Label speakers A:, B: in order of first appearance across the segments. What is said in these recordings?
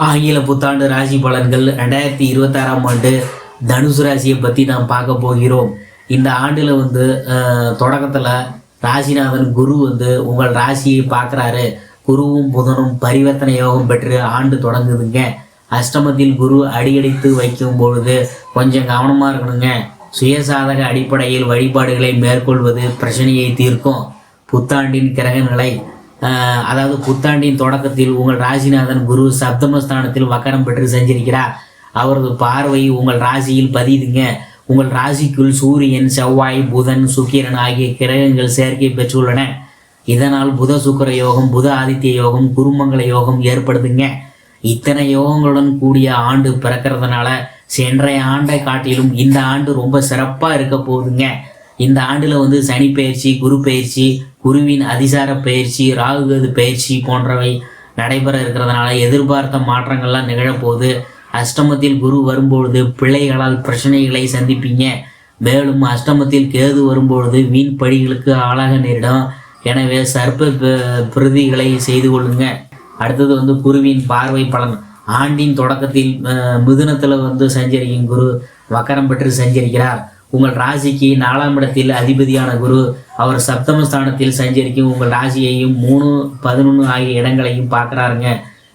A: ஆங்கில புத்தாண்டு ராசி பலன்கள் 2026ஆம் ஆண்டு தனுசு ராசியை பற்றி நாம் பார்க்க போகிறோம். இந்த ஆண்டில் தொடக்கத்தில் ராசிநாதன் குரு உங்கள் ராசியை பார்க்குறாரு. குருவும் புதனும் பரிவர்த்தனை யோகம் பெற்று ஆண்டு தொடங்குதுங்க. அஷ்டமத்தில் குரு அடியடித்து வைக்கும் பொழுது கொஞ்சம் கவனமாக இருக்கணுங்க. சுயசாதக அடிப்படையில் வழிபாடுகளை மேற்கொள்வது பிரச்சனையை தீர்க்கும். புத்தாண்டின் கிரகங்களை அதாவது புத்தாண்டின் தொடக்கத்தில் உங்கள் ராசிநாதன் குரு சப்தமஸ்தானத்தில் வக்கரம் பெற்று செஞ்சிருக்கிறார். அவரது பார்வை உங்கள் ராசியில் பதியுதுங்க. உங்கள் ராசிக்குள் சூரியன், செவ்வாய், புதன், சுக்கிரன் ஆகிய கிரகங்கள் சேர்க்கை பெற்றுள்ளன. இதனால் புத சுக்கர யோகம், புத ஆதித்ய யோகம், குருமங்கல யோகம் ஏற்படுதுங்க. இத்தனை யோகங்களுடன் கூடிய ஆண்டு பிறக்கிறதுனால சென்றைய ஆண்டை காட்டிலும் இந்த ஆண்டு ரொம்ப சிறப்பாக இருக்க போகுதுங்க. இந்த ஆண்டில் சனி பயிற்சி, குரு பயிற்சி, குருவின் அதிசார பயிற்சி, ராகுகது பயிற்சி போன்றவை நடைபெற இருக்கிறதுனால எதிர்பார்த்த மாற்றங்கள்லாம் நிகழப்போகுது. அஷ்டமத்தில் குரு வரும்பொழுது பிள்ளைகளால் பிரச்சனைகளை சந்திப்பீங்க. மேலும் அஷ்டமத்தில் கேது வரும்பொழுது வீண் பழிகளுக்கு ஆளாக நேரிடும். எனவே சர்ப்ப பிரதிகளை செய்து கொள்ளுங்க. அடுத்தது குருவின் பார்வை பலன். ஆண்டின் தொடக்கத்தில் மிதுனத்தில் சஞ்சரிக்கும் குரு வக்கரம் பெற்று சஞ்சரிக்கிறார். உங்கள் ராசிக்கு 4ஆம் இடத்தில் அதிபதியான குரு அவர் சப்தமஸ்தானத்தில் சஞ்சரிக்கும் உங்கள் ராசியையும் 3, 11 ஆகிய இடங்களையும் பார்க்குறாருங்க.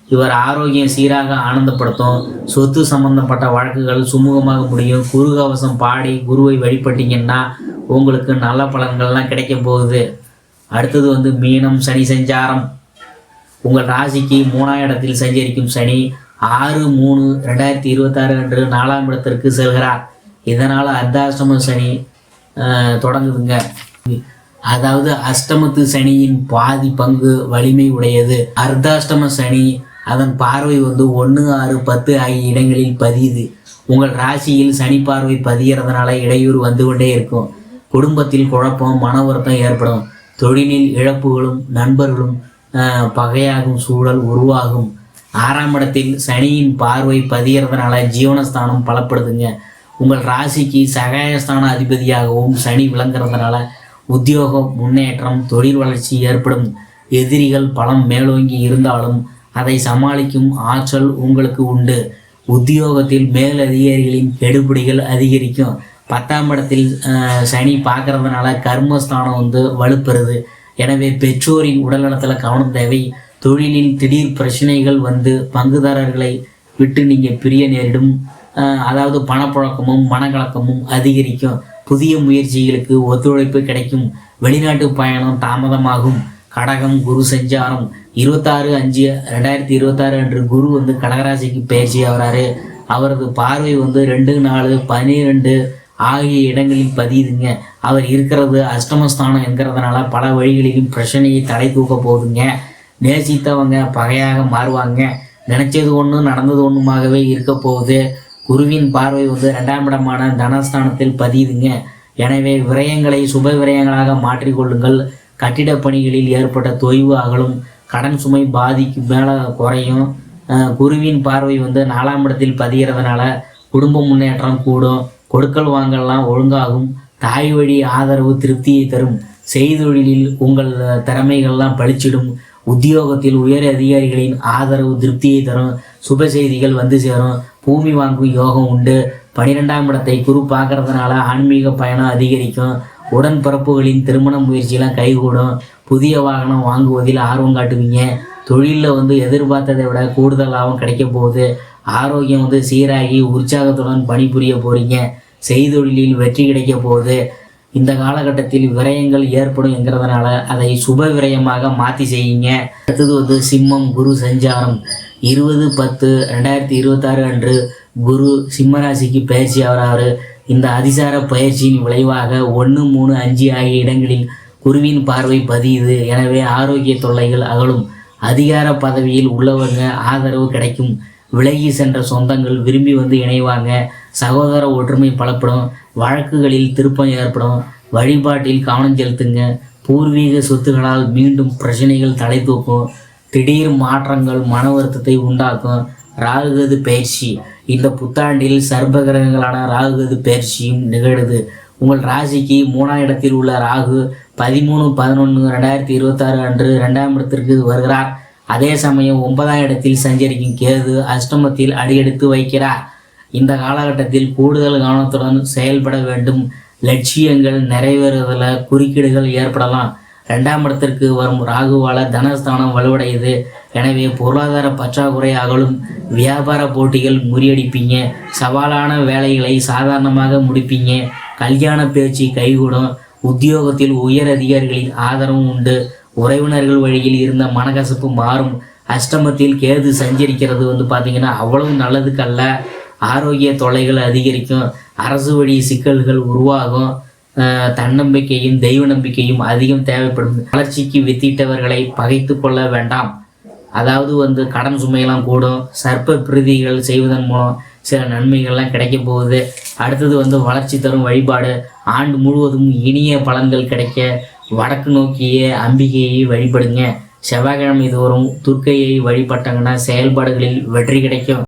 A: இவர் ஆரோக்கியம் சீராக ஆனந்தப்படுத்தும். சொத்து சம்பந்தப்பட்ட வழக்குகள் சுமூகமாக முடியும். குரு கவசம் பாடி குருவை வழிபட்டீங்கன்னா உங்களுக்கு நல்ல பலன்கள்லாம் கிடைக்க போகுது. அடுத்தது மீனம் சனி சஞ்சாரம். உங்கள் ராசிக்கு 3ஆம் இடத்தில் சஞ்சரிக்கும் சனி 6/3/2026 அன்று 4ஆம் இடத்திற்கு செல்கிறார். இதனால் அர்த்தாஷ்டம சனி தொடங்குதுங்க. அதாவது அஷ்டமத்து சனியின் பாதி பங்கு வலிமை உடையது. அர்த்தாஷ்டம சனி அதன் பார்வை 1, 6, 10 ஆகிய இடங்களில் பதியுது. உங்கள் ராசியில் சனி பார்வை பதிகிறதுனால இடையூறு வந்து கொண்டே இருக்கும். குடும்பத்தில் குழப்பம், மன வருத்தம் ஏற்படும். தொழிலில் இழப்புகளும் நண்பர்களும் பகையாகும் சூழல் உருவாகும். 6ஆம் இடத்தில் சனியின் பார்வை பதிகிறதுனால ஜீவனஸ்தானம் பலப்படுதுங்க. உங்கள் ராசிக்கு சகாயஸ்தான அதிபதியாகவும் சனி விளங்குறதுனால உத்தியோகம் முன்னேற்றம், தொழில் வளர்ச்சி ஏற்படும். எதிரிகள் பலம் மேலோங்கி இருந்தாலும் அதை சமாளிக்கும் ஆற்றல் உங்களுக்கு உண்டு. உத்தியோகத்தில் மேலதிகாரிகளின் கெடுபிடிகள் அதிகரிக்கும். 10ஆம் இடத்தில் சனி பார்க்கறதுனால கர்மஸ்தானம் வலுப்பெறுது. எனவே பெற்றோரின் உடல்நலத்தில் கவனம் தேவை. தொழிலில் திடீர் பிரச்சனைகள் பங்குதாரர்களை விட்டு நீங்கள் பிரிய நேரிடும். அதாவது பணப்புழக்கமும் மனக்கலக்கமும் அதிகரிக்கும். புதிய முயற்சிகளுக்கு ஒத்துழைப்பு கிடைக்கும். வெளிநாட்டு பயணம் தாமதமாகும். கடகம் குரு சஞ்சாரம் 26/5/2026 அன்று குரு கடகராசிக்கு பயிற்சி ஆகிறாரு. அவரது பார்வை 2, 4, 12 ஆகிய இடங்களில் பதியுதுங்க. அவர் இருக்கிறது அஷ்டமஸ்தானம் என்கிறதுனால பல வழிகளிலும் பிரச்சனையை தடை தூக்க போகுதுங்க. நேசித்தவங்க பகையாக மாறுவாங்க. நினைச்சது ஒன்று நடந்தது ஒன்றுமாகவே இருக்க போகுது. குருவின் பார்வை 2ஆம் இடமான தனஸ்தானத்தில் பதியுதுங்க. எனவே விரயங்களை சுப விரயங்களாக மாற்றிக்கொள்ளுங்கள். கட்டிடப் பணிகளில் ஏற்பட்ட தொய்வு அகலும். கடன் சுமை பாதிக்கு மேலே குறையும். குருவின் பார்வை 4ஆம் இடத்தில் பதிகிறதுனால குடும்ப முன்னேற்றம் கூடும். கொடுக்கல் வாங்கலாம் ஒழுங்காகும். தாய் வழி ஆதரவு திருப்தியை தரும். செய்தொழிலில் உங்கள் திறமைகள்லாம் பளிச்சிடும். உத்தியோகத்தில் உயர் அதிகாரிகளின் ஆதரவு திருப்தியை தரும். சுப செய்திகள் சேரும். பூமி வாங்கும் யோகம் உண்டு. 12ஆம் இடத்தை குரு பார்க்கறதுனால ஆன்மீக பயணம் அதிகரிக்கும். உடன்பிறப்புகளின் திருமண முயற்சியெல்லாம் கைகூடும். புதிய வாகனம் வாங்குவதில் ஆர்வம் காட்டுவீங்க. தொழிலில் எதிர்பார்த்ததை விட கூடுதல் லாபம் கிடைக்க போகுது. ஆரோக்கியம் சீராகி உற்சாகத்துடன் பணிபுரிய போகிறீங்க. செய்தொழிலில் வெற்றி கிடைக்க போகுது. இந்த காலகட்டத்தில் விரயங்கள் ஏற்படும் என்கிறதுனால அதை சுப விரயமாக மாற்றி செய்யுங்க. அடுத்தது சிம்மம் குரு சஞ்சாரம் 20/10/2026 அன்று குரு சிம்மராசிக்கு பயிற்சி ஆகிறாரு. இந்த அதிசார பயிற்சியின் விளைவாக 1, 3, 5 ஆகிய இடங்களில் குருவின் பார்வை பதியுது. எனவே ஆரோக்கிய தொல்லைகள் அகலும். அதிகார பதவியில் உள்ளவங்க ஆதரவு கிடைக்கும். விலகி சென்ற சொந்தங்கள் விரும்பி இணைவாங்க. சகோதர ஒற்றுமை பலப்படும். வழக்குகளில் திருப்பம் ஏற்படும். வழிபாட்டில் கவனம் செலுத்துங்க. பூர்வீக சொத்துக்களால் மீண்டும் பிரச்சனைகள் தலை தூக்கும். திடீர் மாற்றங்கள் மன வருத்தத்தை உண்டாக்கும். ராகுகது பயிற்சி. இந்த புத்தாண்டில் சர்ப்ப கிரகங்களான ராகுகது பயிற்சியும் நிகழுது. உங்கள் ராசிக்கு 3ஆம் இடத்தில் உள்ள ராகு 13/11/2026 அன்று 2ஆம் இடத்திற்கு வருகிறார். அதே சமயம் 9ஆம் இடத்தில் சஞ்சரிக்கும் கேது அஷ்டமத்தில் அடியெடுத்து வைக்கிறார். இந்த காலகட்டத்தில் கூடுதல் கவனத்துடன் செயல்பட வேண்டும். லட்சியங்கள் நிறைவேறுவதில் குறுக்கீடுகள் ஏற்படலாம். 2ஆம் இடத்திற்கு வரும் ராகுவால தனஸ்தானம் வலுவடையுது. எனவே பொருளாதார பற்றாக்குறை அகலும். வியாபார போட்டிகள் முறியடிப்பீங்க. சவாலான வேலைகளை சாதாரணமாக முடிப்பீங்க. கல்யாண பேச்சு கைகூடும். உத்தியோகத்தில் உயர் அதிகாரிகளின் ஆதரவும் உண்டு. உறவினர்கள் வழியில் இருந்த மனக்கசப்பு மாறும். அஷ்டமத்தில் கேது சஞ்சரிக்கிறது பார்த்தீங்கன்னா அவ்வளவு நல்லதுக்கல்ல. ஆரோக்கிய தொல்லைகள் அதிகரிக்கும். அரசு வழி சிக்கல்கள் உருவாகும். தன்னம்பிக்கையும் தெய்வ நம்பிக்கையும் அதிகம் தேவைப்படும். வளர்ச்சிக்கு வித்திட்டவர்களை பகைத்து கொள்ள வேண்டாம். அதாவது கடன் சுமையெல்லாம் கூடும். சர்ப்ப பிரீதிகள் செய்வதன் மூலம் சில நன்மைகள்லாம் கிடைக்க போகுது. அடுத்தது வளர்ச்சி தரும் வழிபாடு. ஆண்டு முழுவதும் இனிய பலன்கள் கிடைக்க வடக்கு நோக்கிய அம்பிகையை வழிபடுங்க. செவ்வாய்க்கிழமை தோறும் துர்க்கையை வழிபட்டாங்கன்னா செயல்பாடுகளில் வெற்றி கிடைக்கும்.